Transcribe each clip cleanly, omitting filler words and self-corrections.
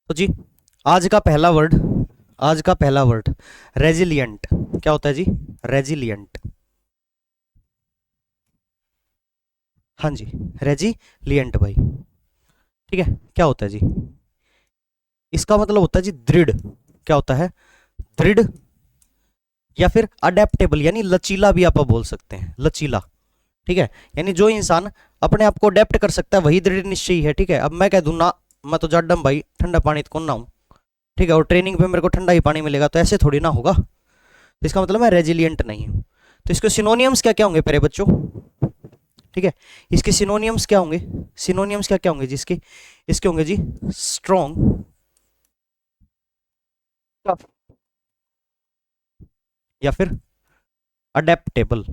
तो जी, आज का पहला वर्ड, आज का पहला वर्ड रेजिलियंट। क्या होता है जी? रेजिलियंट। हाँ जी, रेजिलियंट भाई। ठीक है, क्या होता है जी? इसका मतलब होता है जी दृढ़। क्या होता है? दृढ़, या फिर अडेप्टेबल, यानी लचीला भी आप बोल सकते हैं, लचीला। ठीक है, यानी जो इंसान अपने आप को अडेप्ट कर सकता है वही दृढ़ निश्चयी है। ठीक है, अब मैं कह दूं ना, मैं तो जाडम भाई, ठंडा पानी तो कौन ना हूं। ठीक है, और ट्रेनिंग पे मेरे को ठंडा ही पानी मिलेगा, तो ऐसे थोड़ी ना होगा। तो इसका मतलब मैं रेजिलियंट नहीं हूं। तो इसके सिनोनियम्स क्या क्या होंगे प्यारे बच्चों? ठीक है, इसके सिनोनियम्स क्या होंगे? सिनोनियम्स क्या क्या होंगे जिसके? इसके होंगे जी स्ट्रॉन्ग, टफ, या फिर अडेप्टेबल।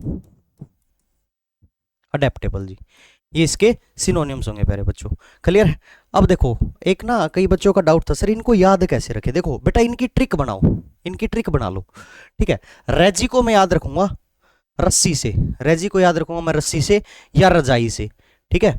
अडेप्टेबल जी, ये इसके सिनोनिम्स होंगे प्यारे बच्चों। क्लियर है? अब देखो, एक ना कई बच्चों का डाउट था, सर इनको याद कैसे रखे? देखो बेटा, इनकी ट्रिक बनाओ, इनकी ट्रिक बना लो। ठीक है, रेजी को मैं याद रखूंगा रस्सी से, रेजी को याद रखूंगा मैं रस्सी से या रजाई से। ठीक है,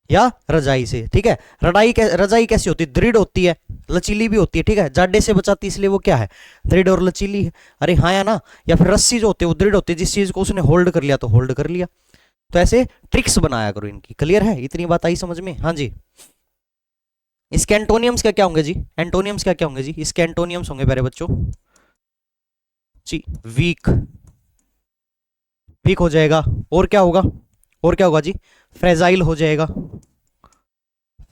या रजाई से। ठीक है, रजाई कैसी होती है? दृढ़ होती है, लचीली भी होती है। ठीक है, जाडे से बचाती है, इसलिए वो क्या है? दृढ़ और लचीली है। अरे हाँ या ना? या फिर रस्सी जो होती है वो दृढ़ होती है, जिस चीज को उसने होल्ड कर लिया तो होल्ड कर लिया। तो ऐसे ट्रिक्स बनाया करो इनकी। क्लियर है? इतनी बात आई समझ में? हाँ जी। इसके एंटोनियम्स क्या क्या होंगे जी? एंटोनियम्स क्या क्या होंगे जी? इसके एंटोनियम्स होंगे प्यारे बच्चों जी, वीक, वीक हो जाएगा। और क्या होगा? और क्या होगा जी? फ्रेजाइल हो जाएगा,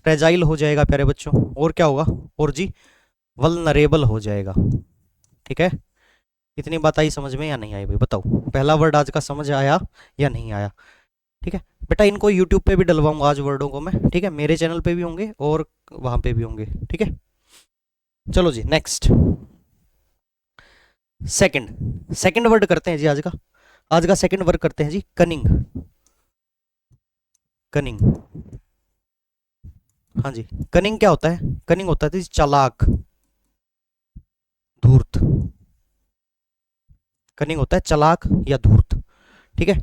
फ्रेजाइल हो जाएगा प्यारे बच्चों। और क्या होगा? और जी, वल्नरेबल हो जाएगा। ठीक है, इतनी बात आई समझ में या नहीं आई भाई? बताओ, पहला वर्ड आज का समझ आया या नहीं आया? ठीक है बेटा, इनको यूट्यूब पे भी डलवाऊंगा आज वर्डों को मैं। ठीक है, मेरे चैनल पे भी होंगे और वहां पे भी होंगे। ठीक है, चलो जी नेक्स्ट। सेकंड, सेकंड वर्ड करते हैं जी आज का। आज का सेकंड वर्ड करते हैं जी कनिंग। कनिंग, हाँ जी। कनिंग क्या होता है? कनिंग होता है जी चालाक, धूर्त। कनिंग होता है चालाक या धूर्त। ठीक है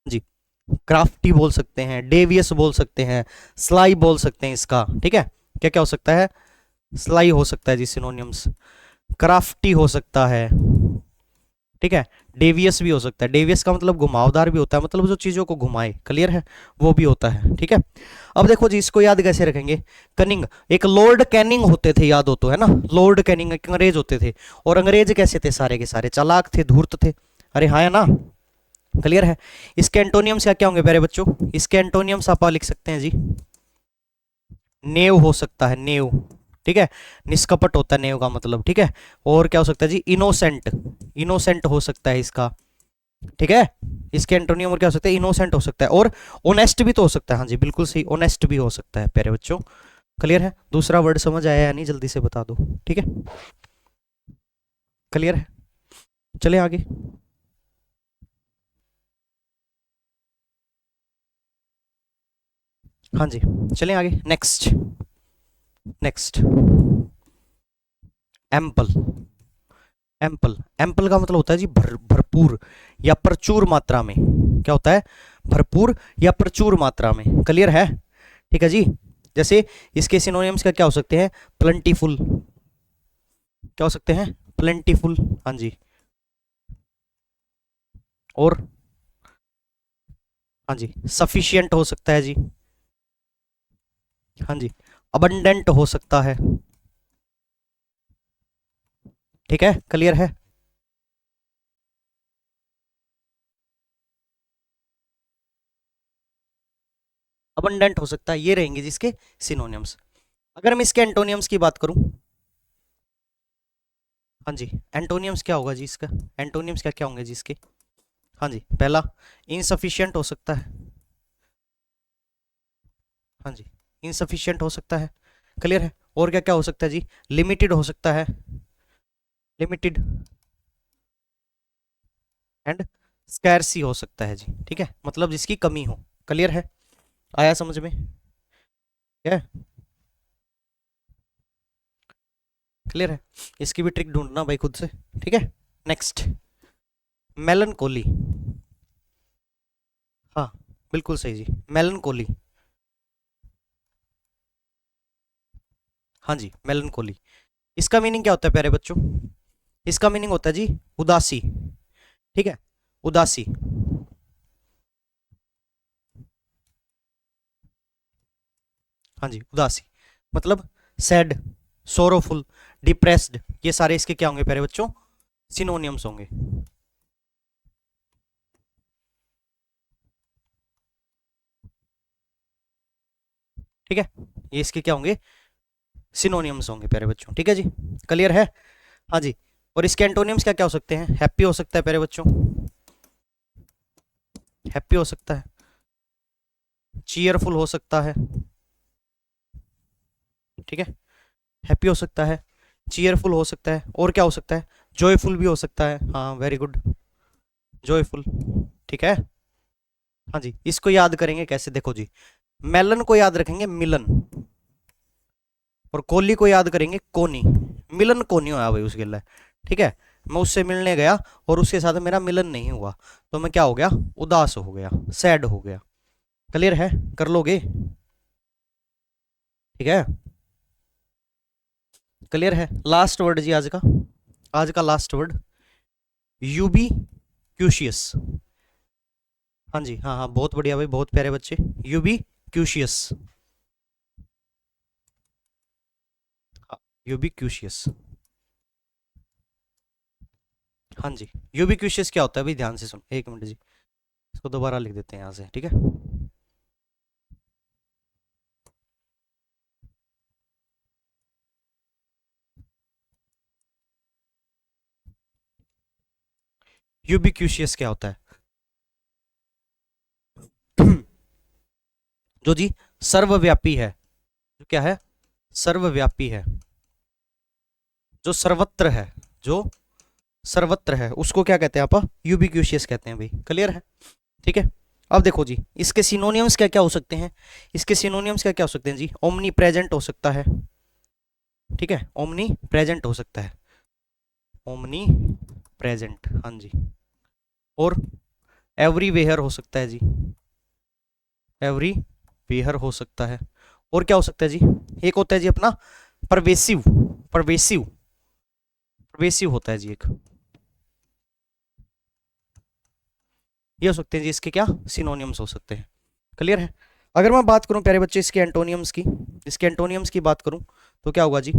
जी। क्राफ्टी बोल सकते हैं, डेवियस बोल सकते हैं, स्लाई बोल सकते हैं इसका। ठीक है, क्या क्या हो सकता है? स्लाई हो सकता है जी, सिनोनियम्स। क्राफ्टी हो सकता है। ठीक है, डेवियस भी हो सकता है। डेवियस का मतलब घुमावदार भी होता है, मतलब जो चीजों को घुमाए। क्लियर है? वो भी होता है। ठीक है, अब देखो जी, इसको याद कैसे रखेंगे? कनिंग, एक लॉर्ड कैनिंग होते थे, याद हो तो, है ना? लॉर्ड कैनिंग एक अंग्रेज होते थे। और अंग्रेज कैसे थे? सारे के सारे चालाक थे, धूर्त थे। अरे हाँ, है ना? क्लियर है? इसके एंटोनियम्स क्या क्या होंगे प्यारे बच्चों? इसके एंटोनियम्स आप लिख सकते हैं जी, नेव हो सकता है, नेव। ठीक है, निष्कपट होता है नेव का मतलब। ठीक है, और क्या हो सकता है जी? इनोसेंट, इनोसेंट हो सकता है इसका। ठीक है, इसके एंटोनियम और क्या हो सकता है? इनोसेंट हो सकता है, और ऑनेस्ट भी तो हो सकता है। हाँ जी, बिल्कुल सही, ऑनेस्ट भी हो सकता है प्यारे बच्चों। क्लियर है? दूसरा वर्ड समझ आया या नहीं? जल्दी से बता दो। ठीक है, क्लियर है? चले आगे। हाँ जी, चलें आगे। Next, next, ample. Ample, ample का मतलब होता है जी भरपूर या प्रचुर मात्रा में। क्या होता है? भरपूर या प्रचुर मात्रा में। क्लियर है? ठीक है जी। जैसे इसके सिनोनिम्स का क्या हो सकते हैं? प्लेंटीफुल, क्या हो सकते हैं? प्लेंटीफुल, हाँ जी। और हाँ जी, सफिशिएंट हो सकता है जी। हाँ जी, अबंडेंट हो सकता है। ठीक है, क्लियर है? अबंडेंट हो सकता है, ये रहेंगे जिसके सिनोनिम्स। अगर मैं इसके एंटोनियम्स की बात करूं, हाँ जी, एंटोनियम्स क्या होगा जी इसका? एंटोनियम्स क्या क्या होंगे जी इसके? हाँ जी, पहला इनसफिशिएंट हो सकता है। हाँ जी, इनसफिशिएंट हो सकता है। क्लियर है? और क्या क्या हो सकता है जी? लिमिटेड हो सकता है, लिमिटेड, एंड स्कैर्सी हो सकता है जी। ठीक है, मतलब जिसकी कमी हो। क्लियर है? आया समझ में? क्या? क्लियर है? इसकी भी ट्रिक ढूंढना भाई खुद से। ठीक है, नेक्स्ट, मेलनकोली। हाँ, बिल्कुल सही जी, मेलनकोली। हाँ जी, मेलनकोली। इसका मीनिंग क्या होता है प्यारे बच्चों? इसका मीनिंग होता है जी उदासी। ठीक है, उदासी। हाँ जी, उदासी मतलब सैड, सोरोफुल, डिप्रेस्ड, ये सारे इसके क्या होंगे प्यारे बच्चों? सिनोनियम्स होंगे। ठीक है, ये इसके क्या होंगे? सिनोनियम्स होंगे प्यारे बच्चों। ठीक है जी, क्लियर है? हाँ जी। और इसके एंटोनियम्स क्या क्या हो सकते हैं? हैप्पी हो सकता है प्यारे बच्चों, हैप्पी हो सकता है। चीयरफुल हो सकता है। ठीक है, हैप्पी हो सकता है, चीयरफुल हो सकता है, और क्या हो सकता है? जॉयफुल भी हो सकता है। हाँ, वेरी गुड, जॉयफुल। ठीक है। हाँ जी, इसको याद करेंगे कैसे? देखो जी, मेलन को याद रखेंगे मिलन, और कोहली को याद करेंगे कोनी। मिलन कोनी हुआ भाई उसके लिए। ठीक है, मैं उससे मिलने गया और उसके साथ मेरा मिलन नहीं हुआ, तो मैं क्या हो गया? उदास हो गया, सैड हो गया। क्लियर है? कर लोगे? ठीक है, क्लियर है? लास्ट वर्ड जी आज का, आज का लास्ट वर्ड, यूबी क्यूशियस। हाँ जी, हाँ हाँ, बहुत बढ़िया भाई, बहुत प्यारे बच्चे। यूबी क्यूशियस। यूबी क्यूशियस। हाँ जी, यूबी क्यूशियस क्या होता है भाई? ध्यान से सुन, एक मिनट जी, इसको दोबारा लिख देते हैं यहाँ से। ठीक है, यूबिक्यूशियस क्या होता है? जो जी सर्वव्यापी है। जो क्या है? सर्वव्यापी है, जो सर्वत्र है, जो सर्वत्र है, उसको क्या कहते हैं आप? यूबिक्यूशियस कहते हैं भाई। क्लियर है? ठीक है, अब देखो जी, इसके सिनोनियम्स क्या क्या हो सकते हैं? इसके सिनोनियम्स क्या क्या हो सकते हैं जी? ओमनी प्रेजेंट हो सकता है। ठीक है, ओमनी प्रेजेंट हो सकता है, ओमनी प्रेजेंट। हाँ जी, और एवरीवेयर हो सकता है जी, एवरीवेयर हो सकता है। और क्या हो सकता है जी? एक होता है जी अपना परवेसिव, परवेसिव, परवेसिव होता है जी एक। ये हो सकते हैं जी इसके क्या? सिनोनियम्स हो सकते हैं। क्लियर है? अगर मैं बात करूं प्यारे बच्चे इसके एंटोनियम्स की, इसके एंटोनियम्स की बात करूं तो क्या होगा जी?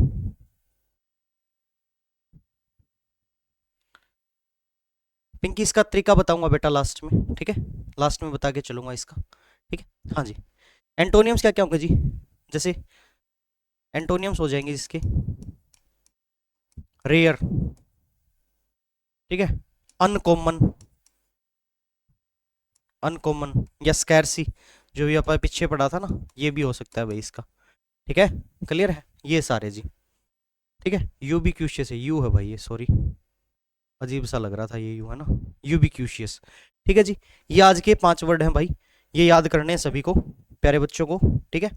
पिंकी, इसका तरीका बताऊंगा बेटा लास्ट में। ठीक है, लास्ट में बता के चलूंगा इसका। ठीक है, हाँ जी। एंटोनियम्स क्या क्या होंगे जी? जैसे एंटोनियम्स हो जाएंगे जिसके रेयर, ठीक है, अनकॉमन, अनकॉमन या स्कैरसी, जो भी अपन पीछे पढ़ा था ना, ये भी हो सकता है भाई इसका। ठीक है, क्लियर है? ये सारे जी। ठीक है, यू बी क्यूशियस है, यू है भाई ये, सॉरी, अजीब सा लग रहा था ये, यू है ना, यू बी क्यूशियस। ठीक है जी, ये आज के 5 वर्ड हैं भाई, ये याद करने हैं सभी को, प्यारे बच्चों को। ठीक है,